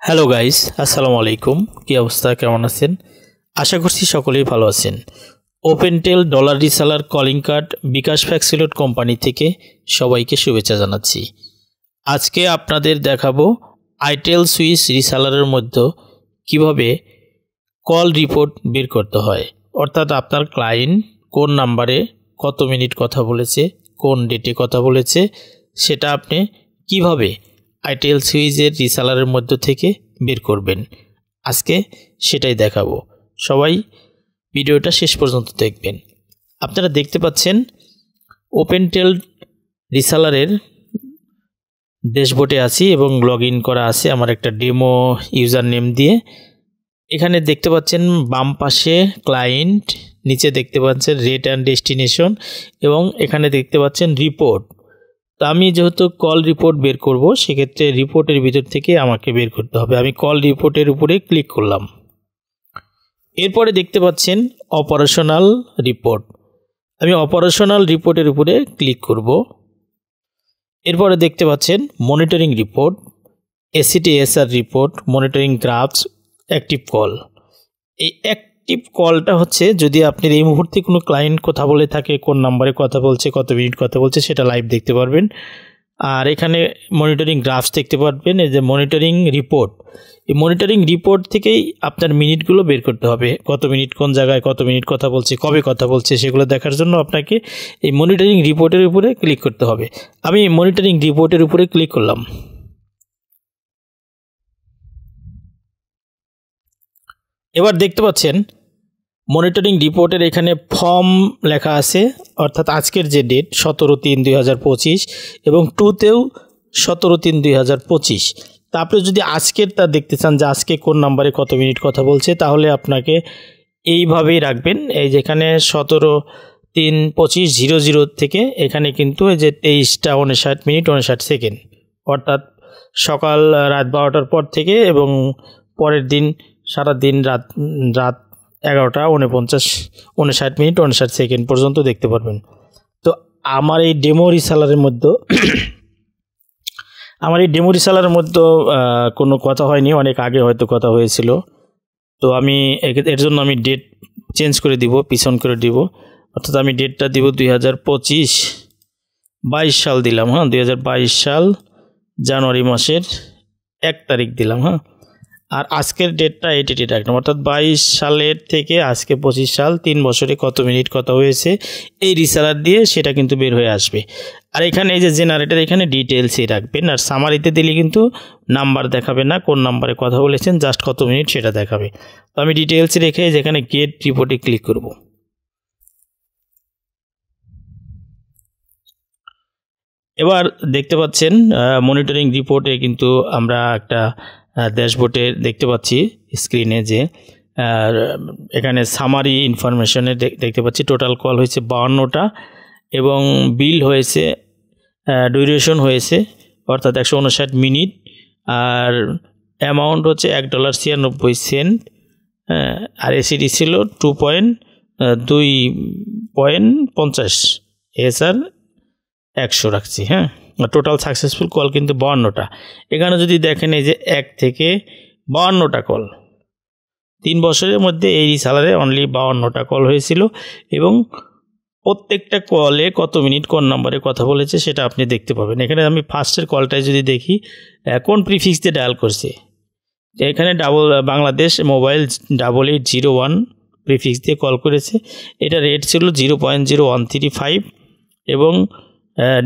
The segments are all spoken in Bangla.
হ্যালো গাইস, আসসালামু আলাইকুম। কি অবস্থা, কেমন আছেন? আশা করছি সকলেই ভালো আছেন। ওপেনটেল ডলার রিসেলার কলিং কার্ড বিকাশ ফ্যাক্সিলোড কোম্পানি থেকে সবাইকে শুভেচ্ছা জানাচ্ছি। আজকে আপনাদের দেখাবো আইটেল সুইচ রিসেলারের মধ্যে কিভাবে কল রিপোর্ট বের করতে হয়, অর্থাৎ আপনার ক্লায়েন্ট কোন নাম্বারে কত মিনিট কথা বলেছে, কোন ডেটে কথা বলেছে, সেটা আপনি কিভাবে আইটেল সুইচের রিসেলারের মধ্য থেকে বের করবেন। আজকে সেটাই দেখাবো। সবাই ভিডিওটা শেষ পর্যন্ত দেখবেন। আপনারা দেখতে পাচ্ছেন ওপেনটেল রিসেলারের ড্যাশবোর্ডে আছি এবং লগ ইন করা আছে আমার একটা ডেমো ইউজার নেম দিয়ে। এখানে দেখতে পাচ্ছেন বাম পাশে ক্লায়েন্ট, নিচে দেখতে পাচ্ছেন রেট অ্যান্ড ডেস্টিনেশন এবং এখানে দেখতে পাচ্ছেন রিপোর্ট। তো আমি যেহেতু কল রিপোর্ট বের করব, সেক্ষেত্রে রিপোর্টের ভিতর থেকে আমাকে বের করতে হবে। আমি কল রিপোর্টের উপরে ক্লিক করলাম। এরপরে দেখতে পাচ্ছেন অপারেশনাল রিপোর্ট। আমি অপারেশনাল রিপোর্টের উপরে ক্লিক করব। এরপরে দেখতে পাচ্ছেন monitoring report, ACTSR report, monitoring graphs, active call. এই অ্যাক্টিভ কলটা হচ্ছে যদি আপনি এই মুহূর্তে কোনো ক্লায়েন্ট কথা বলে থাকে, কোন নাম্বারে কথা বলছে, কত মিনিট কথা বলছে, সেটা লাইভ দেখতে পারবেন। আর এখানে মনিটরিং গ্রাফস দেখতে পারবেন। এই যে মনিটরিং রিপোর্ট, এই মনিটরিং রিপোর্ট থেকেই আপনার মিনিটগুলো বের করতে হবে। কত মিনিট কোন জায়গায় কত মিনিট কথা বলছে, কবে কথা বলছে, সেগুলো দেখার জন্য আপনাকে এই মনিটরিং রিপোর্টের উপরে ক্লিক করতে হবে। আমি মনিটরিং রিপোর্টের উপরে ক্লিক করলাম। এবার দেখতে পাচ্ছেন মনিটরিং রিপোর্টের এখানে ফর্ম লেখা আছে, অর্থাৎ আজকের যে ডেট 17/3/2025 এবং টুতেও 17/3/2025। তা আপনি যদি আজকেরটা দেখতে চান যে আজকে কোন নাম্বারে কত মিনিট কথা বলছে, তাহলে আপনাকে এইভাবেই রাখবেন। এই যেখানে 17/3/25 থেকে এখানে কিন্তু এই যে 23:59 অর্থাৎ সকাল রাত 12টার পর থেকে এবং পরের দিন সারাদিন রাত 11:49:59 পর্যন্ত দেখতে পারবেন। তো আমার এই ডেমো রিসেলারের মধ্যে কোনো কথা হয়নি, অনেক আগে হয়তো কথা হয়েছিল। তো আমি এর জন্য আমি ডেট চেঞ্জ করে দিব, পিছন করে দিব। অর্থাৎ আমি ডেটটা দিব 2022 সাল দিলাম। 2022 সাল জানুয়ারি মাসের 1 তারিখ দিলাম। আর আজকের ডেটটা এই ডেটে রাখলাম, অর্থাৎ 22 সালের থেকে আজকে 25 সাল, 3 বছরে কত মিনিট কথা হয়েছে এই রিসেলার দিয়ে সেটা কিন্তু বের হয়ে আসবে। আর এখানে এই যে জেনারেটর, এখানে ডিটেলসই রাখবেন। আর সামারিতে দিলে কিন্তু নাম্বার দেখাবে না, কোন নাম্বারে কথা বলেছেন, জাস্ট কত মিনিট সেটা দেখাবে। তো আমি ডিটেলস রেখে যেখানে গেট রিপোর্টে ক্লিক করব। এবার দেখতে পাচ্ছেন মনিটরিং রিপোর্টে কিন্তু আমরা একটা ড্যাশবোর্ডে দেখতে পাচ্ছি স্ক্রিনে যে এখানে সামারি ইনফরমেশনে দেখতে পাচ্ছি টোটাল কল হয়েছে 52টা এবং বিল হয়েছে, ডিউরেশন হয়েছে অর্থাৎ 159 মিনিট, আর অ্যামাউন্ট হচ্ছে $1.96। আর এসিডি ছিল 2.50 এসআর 100 রাখছি। টোটাল সাকসেসফুল কল কিন্তু 52টা। এখানে যদি দেখেন এই যে 1 থেকে 52টা কল, 3 বছরের মধ্যে এই রিসেলারে অনলি 52টা কল হয়েছিল এবং প্রত্যেকটা কলে কত মিনিট কোন নাম্বারে কথা বলেছে সেটা আপনি দেখতে পাবেন। এখানে আমি ফার্স্টের কলটায় যদি দেখি কোন প্রিফিক্স দিয়ে ডায়াল করছে, এখানে বাংলাদেশ মোবাইল 8801 প্রিফিক্স দিয়ে কল করেছে। এটা রেট ছিল 0.0135 এবং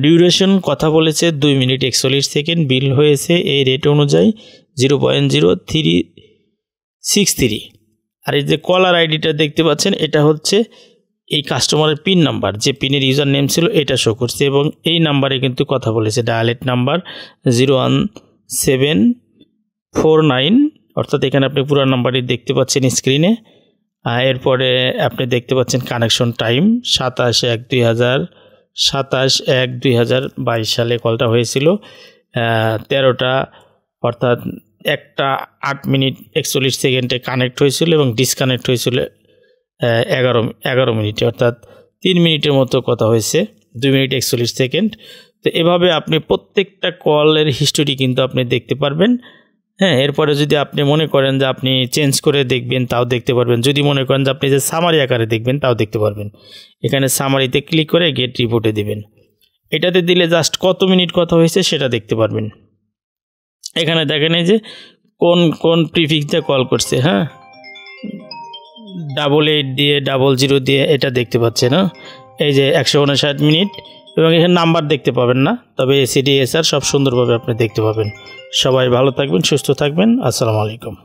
ডিউরেশন কথা বলেছে 2 মিনিট 41 সেকেন্ড, বিল হয়েছে এই রেট অনুযায়ী 0.0363। আর এই যে কলার আইডিটা দেখতে পাচ্ছেন, এটা হচ্ছে এই কাস্টমারের পিন নাম্বার, যে পিনের ইউজার নেম ছিল এটা শো করছে এবং এই নাম্বারে কিন্তু কথা বলেছে। ডায়ালেট নাম্বার 01749, অর্থাৎ এখানে আপনি পুরো নাম্বারই দেখতে পাচ্ছেন স্ক্রিনে। এরপরে আপনি দেখতে পাচ্ছেন কানেকশন টাইম 27/1/2022 সালে কলটা হয়েছিল। 13টা অর্থাৎ 1:08 মিনিট 41 সেকেন্ডে কানেক্ট হয়েছিল এবং ডিসকানেক্ট হয়েছিল 11 মিনিটে, অর্থাৎ 3 মিনিটের মতো কথা হয়েছে, 2 মিনিট 41 সেকেন্ড। তো এভাবে আপনি প্রত্যেকটা কলের হিস্টোরি কিন্তু আপনি দেখতে পারবেন। হ্যাঁ, এরপরে যদি আপনি মনে করেন যে আপনি চেঞ্জ করে দেখবেন তাও দেখতে পারবেন। যদি মনে করেন যে আপনি যে সামারি আকারে দেখবেন তাও দেখতে পারবেন। এখানে সামারিতে ক্লিক করে গেট রিপোর্টে দিবেন। এটাতে দিলে জাস্ট কত মিনিট কথা হয়েছে সেটা দেখতে পারবেন। এখানে দেখেন এই যে কোন প্রিফিক্স দিয়ে কল করছে, হ্যাঁ 88 দিয়ে 00 দিয়ে এটা দেখতে পাচ্ছেন। হ্যাঁ, এই যে 159 মিনিট এবং এখানে নাম্বার দেখতে পাবেন না, তবে এসিডি এসআর সব সুন্দরভাবে আপনি দেখতে পাবেন। সবাই ভালো থাকবেন, সুস্থ থাকবেন। আসসালামু আলাইকুম।